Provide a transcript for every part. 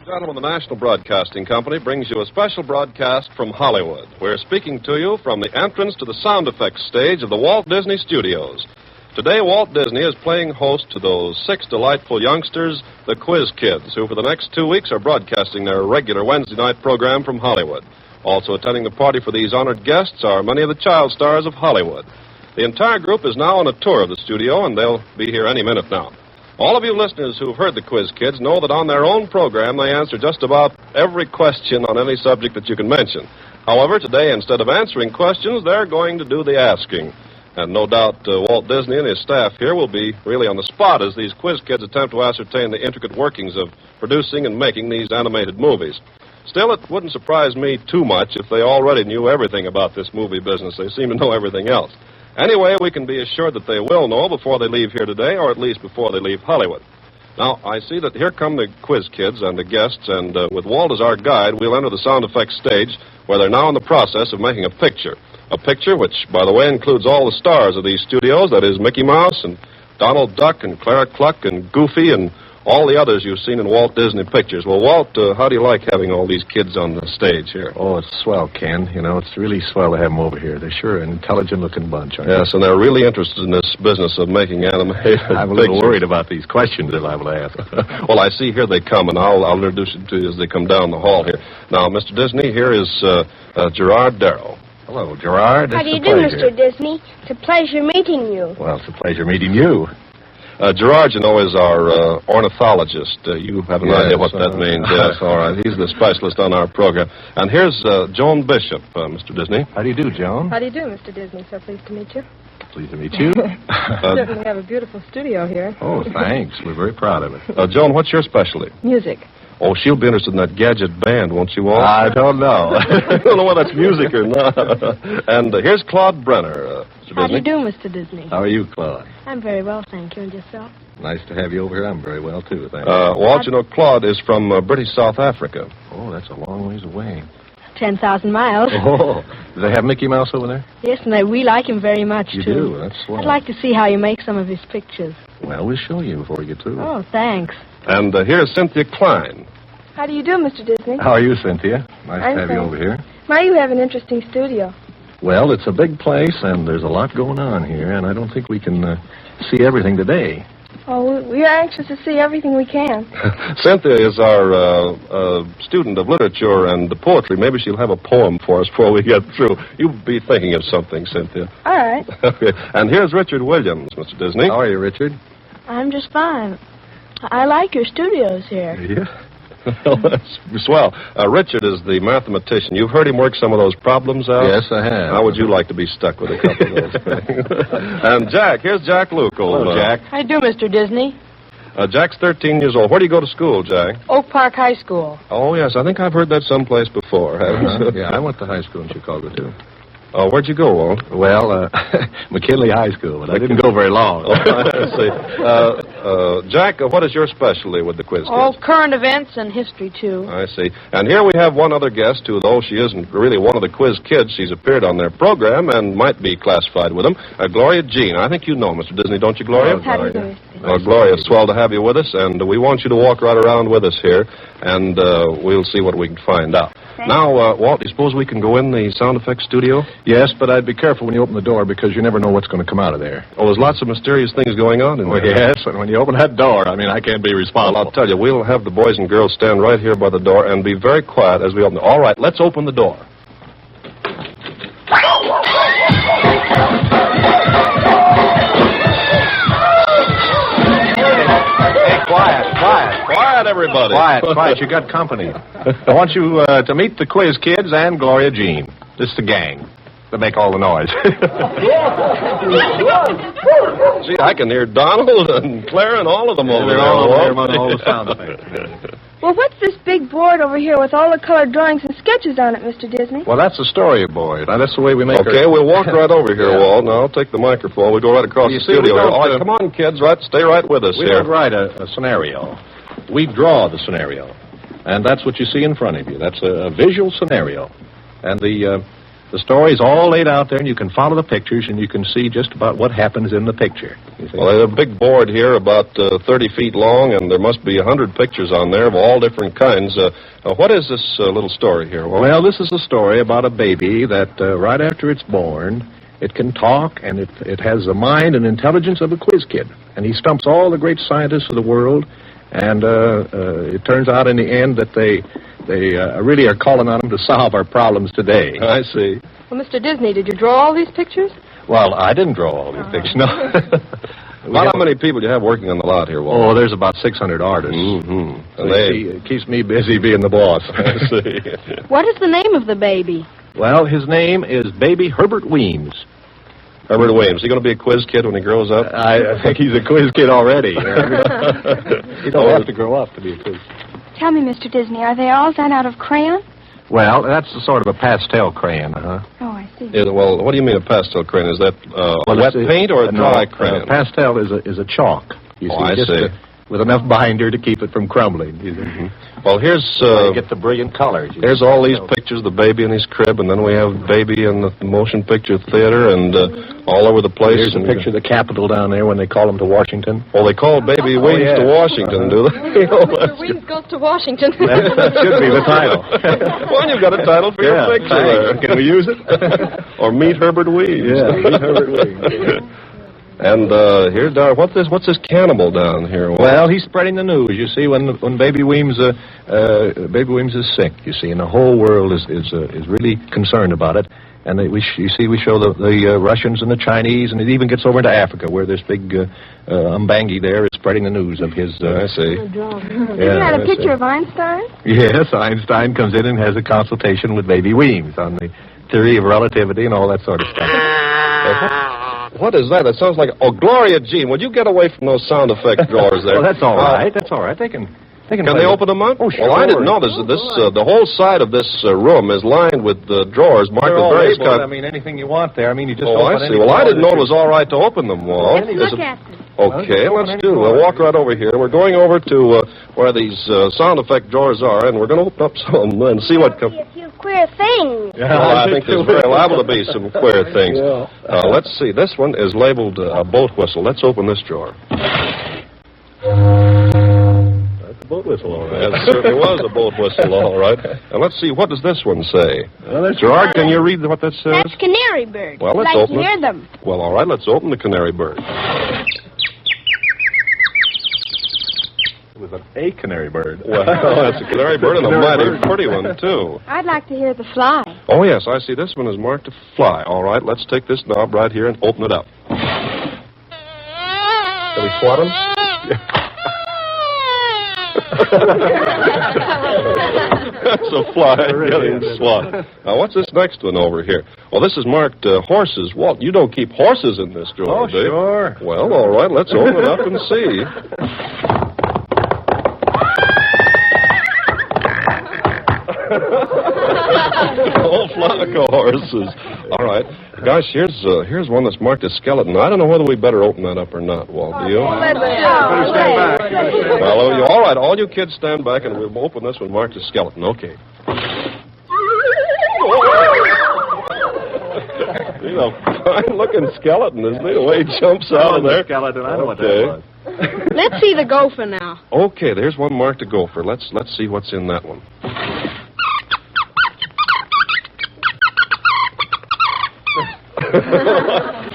Gentlemen, the National Broadcasting Company brings you a special broadcast from Hollywood. We're speaking to you from the entrance to the sound effects stage of the Walt Disney Studios. Today, Walt Disney is playing host to those 6 delightful youngsters, the Quiz Kids, who for the next 2 weeks are broadcasting their regular Wednesday night program from Hollywood. Also attending the party for these honored guests are many of the child stars of Hollywood. The entire group is now on a tour of the studio, and they'll be here any minute now. All of you listeners who've heard the Quiz Kids know that on their own program they answer just about every question on any subject that you can mention. However, today, instead of answering questions, they're going to do the asking. And no doubt Walt Disney and his staff here will be really on the spot as these Quiz Kids attempt to ascertain the intricate workings of producing and making these animated movies. Still, it wouldn't surprise me too much if they already knew everything about this movie business. They seem to know everything else. Anyway, we can be assured that they will know before they leave here today, or at least before they leave Hollywood. Now, I see that here come the Quiz Kids and the guests, and with Walt as our guide, we'll enter the sound effects stage, where they're now in the process of making a picture. A picture which, by the way, includes all the stars of these studios, that is Mickey Mouse and Donald Duck and Clara Cluck and Goofy and all the others you've seen in Walt Disney pictures. Well, Walt, how do you like having all these kids on the stage here? Oh, it's swell, Ken. You know, it's really swell to have them over here. They're sure an intelligent-looking bunch, aren't they? Yes, and they're really interested in this business of making animated I'm a little worried about these questions that I will ask. Well, I see here they come, and I'll introduce you to you as they come down the hall here. Now, Mr. Disney, here is Gerard Darrow. Hello, Gerard. How do you do, Mr. Disney? It's a pleasure meeting you. Well, it's a pleasure meeting you. Gerard, you know, is our ornithologist. You have an idea what that means. Yes, all right. He's the specialist on our program. And here's Joan Bishop, Mr. Disney. How do you do, Joan? How do you do, Mr. Disney? So pleased to meet you. Pleased to meet you. You certainly have a beautiful studio here. Oh, thanks. We're very proud of it. Joan, what's your specialty? Music. Oh, she'll be interested in that gadget band, won't you all? I don't know. I don't know whether that's music or not. And here's Claude Brenner, Mr. Disney. How do you do, Mr. Disney? How are you, Claude? I'm very well, thank you. And yourself? Nice to have you over here. I'm very well, too, thank you. Walt, you know, Claude is from British South Africa. Oh, that's a long ways away. 10,000 miles. Oh, do they have Mickey Mouse over there? Yes, and we like him very much, you too. You do? That's swell. I'd like to see how you make some of his pictures. Well, we'll show you before we get through. Oh, thanks. And here's Cynthia Cline. How do you do, Mr. Disney? How are you, Cynthia? Nice I'm to have you fine. over here. My, you have an interesting studio. Well, it's a big place, and there's a lot going on here, and I don't think we can see everything today. Oh, we're anxious to see everything we can. Cynthia is our student of literature and poetry. Maybe she'll have a poem for us before we get through. You'll be thinking of something, Cynthia. All right. Okay. And here's Richard Williams, Mr. Disney. How are you, Richard? I'm just fine. I like your studios here. Yeah. Well, that's swell. Richard is the mathematician. You've heard him work some of those problems out? Yes, I have. How would you like to be stuck with a couple of those things? And Jack, here's Jack Luke. Hello, Jack. How do you do, Mr. Disney? Jack's 13 years old. Where do you go to school, Jack? Oak Park High School. Oh, yes. I think I've heard that someplace before, haven't you? Yeah, I went to high school in Chicago, too. Where'd you go, Walt? Well, McKinley High School, but I didn't go very long. Oh, I see. Jack, what is your specialty with the Quiz Kids? Oh, current events and history, too. I see. And here we have one other guest who, though she isn't really one of the Quiz Kids, she's appeared on their program and might be classified with them, Gloria Jean. I think you know Mr. Disney, don't you, Gloria? How do you do? Gloria, it's swell to have you with us, and we want you to walk right around with us here, and we'll see what we can find out. Now, Walt, do you suppose we can go in the sound effects studio? Yes, but I'd be careful when you open the door because you never know what's going to come out of there. Oh, there's lots of mysterious things going on in there. Yes, and when you open that door, I mean, I can't be responsible. Well, I'll tell you, we'll have the boys and girls stand right here by the door and be very quiet as we open it. All right, let's open the door. Quiet, everybody. Quiet. You got company. I want you to meet the Quiz Kids and Gloria Jean. This is the gang that make all the noise. Gee, I can hear Donald and Claire and all of them over there. They're all over there among all the sound effects. Well, what's this big board over here with all the colored drawings and sketches on it, Mr. Disney? Well, that's a storyboard. Now, that's the way we make Okay, we'll walk right over here, Walt. Now, I'll take the microphone. We'll go right across the studio. All right, come on, kids. Stay right with us we here. don't write a scenario. We draw the scenario. And that's what you see in front of you. That's a visual scenario. And the The story's all laid out there, and you can follow the pictures, and you can see just about what happens in the picture. Well, there's a big board here about 30 feet long, and there must be 100 pictures on there of all different kinds. What is this little story here, Walt? Well, this is a story about a baby that right after it's born, it can talk, and it has the mind and intelligence of a quiz kid. And he stumps all the great scientists of the world, and it turns out in the end that they really are calling on him to solve our problems today. I see. Well, Mr. Disney, did you draw all these pictures? Well, I didn't draw all these pictures, no. About how many people do you have working on the lot here, Walt? Oh, there's about 600 artists. Mm-hmm. So it keeps me busy being the boss. I see. What is the name of the baby? Well, his name is Baby Herbert Weems. Herbert Williams. Is he going to be a quiz kid when he grows up? I think he's a quiz kid already. He don't have to grow up to be a quiz kid. Tell me, Mr. Disney, are they all done out of crayon? Well, that's sort of a pastel crayon, Oh, I see. Yeah, well, what do you mean a pastel crayon? Is that wet paint or a dry crayon? Pastel is a chalk. You see, I see. With enough binder to keep it from crumbling. Well, here's... you get the brilliant colors. There's all these pictures, the baby in his crib, and then we have baby in the motion picture theater, and all over the place. There's a picture of the Capitol down there when they call him to Washington. Well, they call baby Weems to Washington, do they? Mr. Weems goes to Washington. That should be the title. Well, you've got a title for your picture there. Can we use it? Or Meet Herbert Weems. Yeah, Meet Herbert Weems. And here's what's this cannibal down here? Well, he's spreading the news. You see, when Baby Weems is sick, you see, and the whole world is really concerned about it. And we show the Russians and the Chinese, and it even gets over into Africa, where this big Mbangi there is spreading the news of his. I see. Isn't that a picture of Einstein? Yes, Einstein comes in and has a consultation with Baby Weems on the theory of relativity and all that sort of stuff. What is that? That sounds like... Oh, Gloria Jean, would you get away from those sound effect drawers there? Well, that's all right. That's all right. They can Can they open them up? Oh, sure. Well, I didn't know this. The whole side of this room is lined with drawers marked with various kinds. I mean, anything you want there. I mean, you just open I see. Well, I didn't know it was all right to open them, Walt. Let's look at them. Okay, let's do it. We'll walk right over here. We're going over to where these sound effect drawers are, and we're going to open up some and see what comes. A few queer things. Yeah, well, I think there's very liable to be some queer things. Yeah. Let's see. This one is labeled a boat whistle. Let's open this drawer. That's a boat whistle, all right. That certainly was a boat whistle, all right. And let's see. What does this one say? Well, that's Gerard, can you read what that says? That's canary bird. Well, let's Like open to it. hear them. Well, all right. Let's open the canary bird. It was a canary bird. Well, that's a canary bird and a mighty pretty one, too. I'd like to hear the fly. Oh, yes, I see. This one is marked to fly. All right, let's take this knob right here and open it up. Can we swat him? That's a fly getting swat. Now, what's this next one over here? Well, this is marked horses. Walt, you don't keep horses in this drawer, do you? Sure. Well, all right, let's open it up and see. A whole flock of horses. All right. Gosh, here's one that's marked as skeleton. I don't know whether we better open that up or not, Walt. Do you? Stand back. Well, all right. All you kids stand back, and we'll open this one marked as skeleton. Okay. You know, fine-looking skeleton, isn't he? The way he jumps out of there. Skeleton. I know what that was. Let's see the gopher now. Okay, there's one marked a gopher. Let's see what's in that one.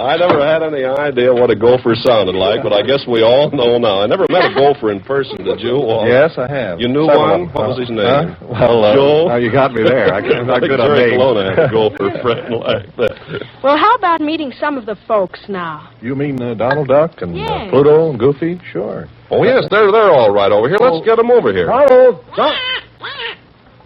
I never had any idea what a gopher sounded like, but I guess we all know now. I never met a gopher in person, did you? Well, Yes, I have. You knew one? What was his name? Well, Joe? Now you got me there. I'm not good on Jerry names. Colonna had a gopher friend like that. Well, how about meeting some of the folks now? You mean Donald Duck and Yes. Pluto and Goofy? Sure. Oh, yes, they're all right over here. Let's get them over here. Donald!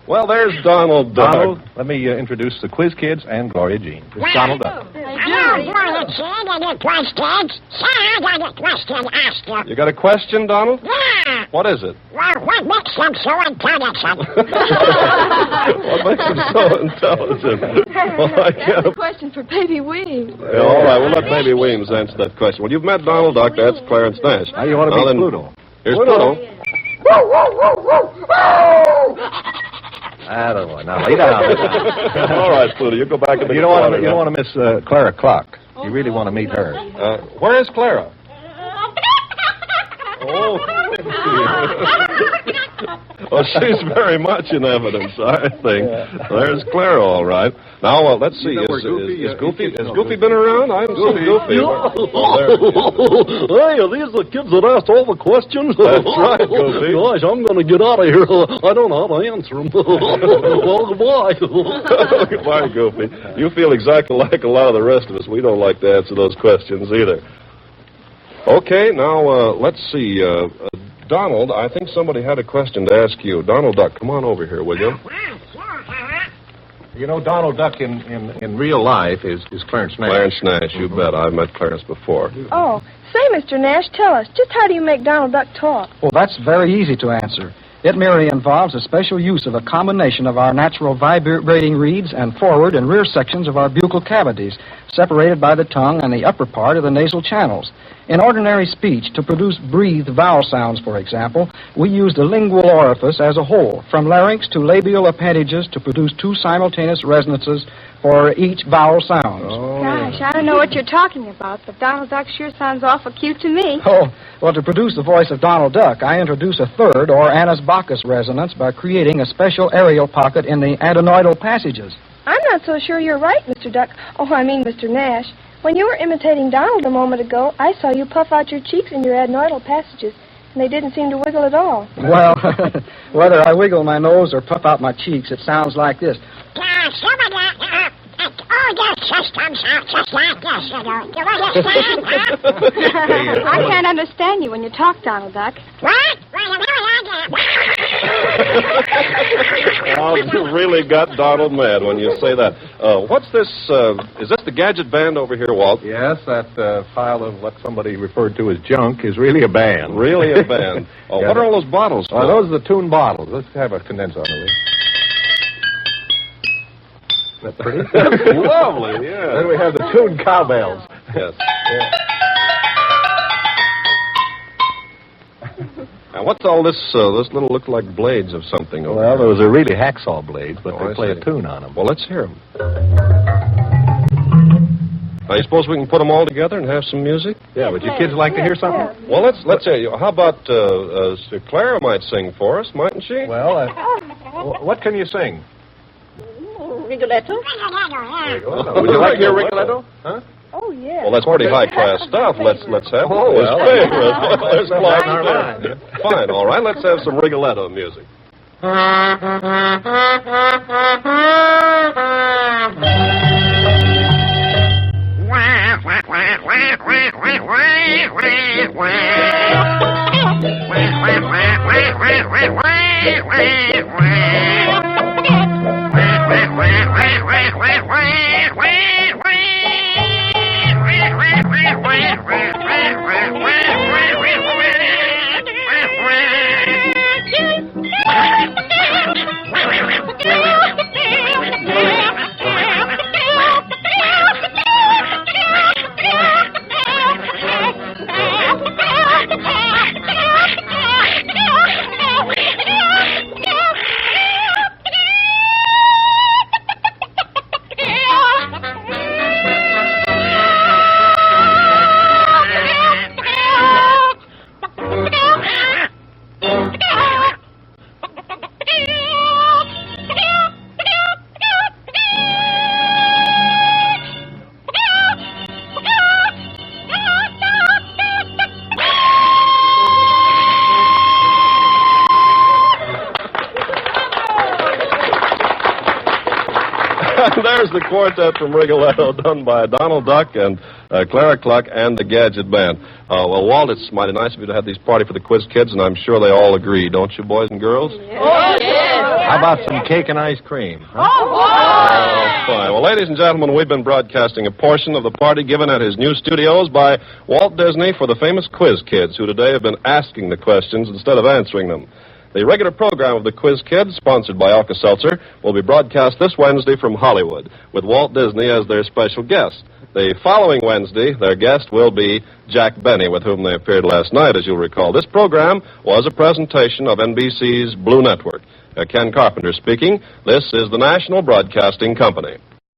Well, there's Donald Duck. Donald, let me introduce the Quiz Kids and Gloria Jean. It's Donald Duck. Hello, Gloria Jean and the Quiz Kids. Sir, I got a question to ask you. You got a question, Donald? Yeah. What is it? Well, what makes them so intelligent? What makes them so intelligent? Well, I That's can't... a question for Baby Weems. Yeah, all right, we'll let Baby Weems answer that question. Well, you've met Donald Duck. That's Clarence Nash. Now you want to Now meet then, Pluto. Here's Pluto. Attaboy. Now lay down. All right, Pluto, you go back in the corner. You don't want to miss Clara Clock. You really want to meet her. Where is Clara? Oh. Well, she's very much in evidence, I think. There's Clara, all right. Now, let's see. Has Goofy been around? I haven't seen Goofy. Hey, are these the kids that asked all the questions? That's right, Goofy. Gosh, I'm going to get out of here. I don't know how to answer them. Well, goodbye. Goodbye, Goofy. You feel exactly like a lot of the rest of us. We don't like to answer those questions either. Okay, now, let's see. Donald, I think somebody had a question to ask you. Donald Duck, come on over here, will you? You know, Donald Duck in real life is Clarence Nash. Clarence Nash, you bet. I've met Clarence before. Oh, say, Mr. Nash, tell us, just how do you make Donald Duck talk? Well, that's very easy to answer. It merely involves a special use of a combination of our natural vibrating reeds and forward and rear sections of our buccal cavities, separated by the tongue and the upper part of the nasal channels. In ordinary speech, to produce breathed vowel sounds, for example, we use the lingual orifice as a whole, from larynx to labial appendages, to produce two simultaneous resonances for each vowel sound. Oh. Gosh, I don't know what you're talking about, but Donald Duck sure sounds awful cute to me. Oh, well, to produce the voice of Donald Duck, I introduce a third, or Anus Bacchus resonance, by creating a special aerial pocket in the adenoidal passages. I'm not so sure you're right, Mr. Duck. Oh, I mean, Mr. Nash. When you were imitating Donald a moment ago, I saw you puff out your cheeks in your adenoidal passages, and they didn't seem to wiggle at all. Well, whether I wiggle my nose or puff out my cheeks, it sounds like this. All your systems are just like this, you know. You understand, huh? I can't understand you when you talk, Donald Duck. What? Well, you know I Oh, you really got Donald mad when you say that. What's this? Is this the gadget band over here, Walt? Yes, that pile of what somebody referred to as junk is really a band. Really a band. Oh, yeah. What are all those bottles for? Those are the tune bottles. Let's have a condenser on it. That's pretty. That's lovely, yeah. Then we have the tune cowbells. Yes. Yeah. Now, what's all this? This little look like blades of something over Well, here? those are really hacksaw blades, but Oh, they play I a see. tune on them. Well, let's hear them. Now, you suppose we can put them all together and have some music? Yeah, would you kids like to hear something? Well, let's hear you. How about Clara might sing for us, mightn't she? Well, what can you sing? Rigoletto. Would you like to hear Rigoletto? Huh? Oh, yeah. Well, that's pretty high-class stuff. Let's have Oh, his well, favorite. There's that's Clark our line. there. Fine, all right. Let's have some Rigoletto music. There's the quartet from Rigoletto, done by Donald Duck and Clara Cluck and the Gadget Band. Well, Walt, it's mighty nice of you to have these party for the quiz kids, and I'm sure they all agree, don't you, boys and girls? Yeah. Oh, yeah. How about some cake and ice cream? Huh? Oh, fine. Well, ladies and gentlemen, we've been broadcasting a portion of the party given at his new studios by Walt Disney for the famous quiz kids, who today have been asking the questions instead of answering them. The regular program of the Quiz Kids, sponsored by Alka-Seltzer, will be broadcast this Wednesday from Hollywood, with Walt Disney as their special guest. The following Wednesday, their guest will be Jack Benny, with whom they appeared last night, as you'll recall. This program was a presentation of NBC's Blue Network. Ken Carpenter speaking. This is the National Broadcasting Company.